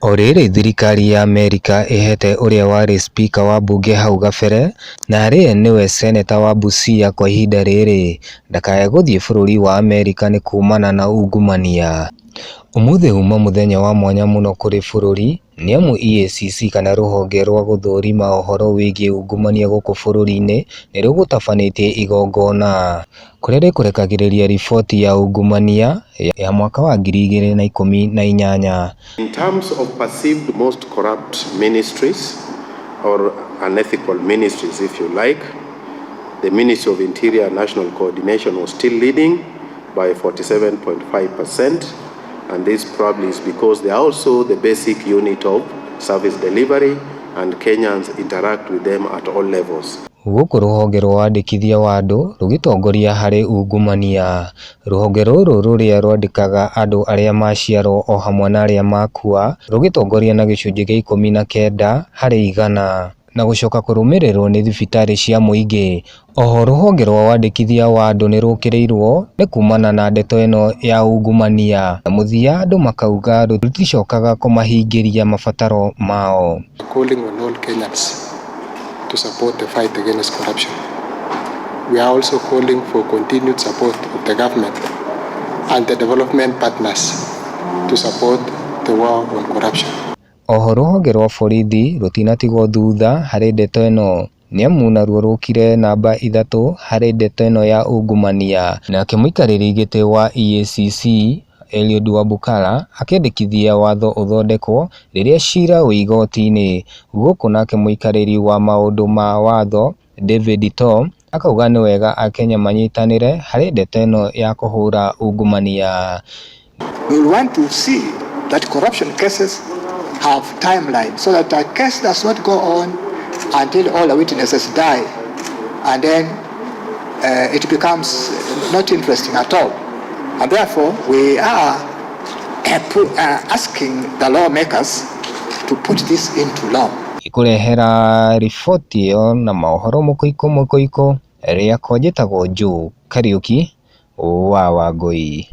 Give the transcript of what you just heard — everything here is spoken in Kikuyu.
O rĩrĩ thirikari ya Amerika ĩhete ũrĩa warĩ spika wa mbunge hau gabere na arĩa nĩwe seneta wa Busia kwa ihinda rĩrĩ ndakae gũthiĩ bũrũri wa Amerika nĩ kumana na ungumania. Ũmũthĩ uma mũthenya wa mwanya mũno kũrĩ bũrũri nĩamu EACC kana rũhonge rwa gũthũrima ũhoro wĩgiĩ ungumania gũkũ bũrũri-inĩ nĩrũgũtabanĩtie igongona kũrĩa rĩkũrekagĩrĩria riboti ya ungumania ya mwaka wa 2018. In terms of perceived most corrupt ministries or unethical ministries, if you like, the Ministry of Interior and National Coordination was still leading by 47.5%, and this probably is because they are also the basic unit of service delivery and Kenyans interact with them at all levels. Gũkũ rũhonge rwa wandĩkithia wa andũ rũgĩtongoria harĩ ungumania. Rũhonge rũrũ rũrĩa rwandĩkaga andũ arĩa maciarwo o hamwe na arĩa makua rũgĩtongoria na gĩcunjĩ gĩa 19 harĩ 100 na gũcoka kũrũmĩrĩrwo nĩ thibitarĩ cia mũingĩ. Oho rũhonge rwa wandĩkithia wa andũ nĩ rũkĩrĩirwo nĩ kumana na ndeto ĩno ya ungumania na mũthia andũ makauga rũticokaga kũmahingĩria mabataro mao. Calling on all Kenyans to support the fight against corruption. We are also calling for continued support of the government and the development partners to support the war on corruption. Oho rũhonge rwa borithi rũtinatigwo thutha harĩ ndeto ĩno nĩamu naruo rũkire namba 3 harĩ ndeto ĩno ya ungumania. Nake mũikarĩri gĩtĩ wa EACC Eliud Wabukala akĩendekithia watho ũthondekwo rĩrĩa cira wĩ igoti-inĩ. Gũkũ nake mũikarĩri wa maũndũ ma watho David Tom akauga nĩ wega Akenya manyitanĩre harĩ ndeto ĩno ya kũhũra ungumania. We want to see that corruption cases have timeline so that a case does not go on until all the witnesses die and then it becomes not interesting at all. And therefore, we are asking the lawmakers to put this into law. Ikurehera riboti ĩyo na mohoro mũkũiko rĩakwa njĩtagwo Joe Kariuki wa Wangũi.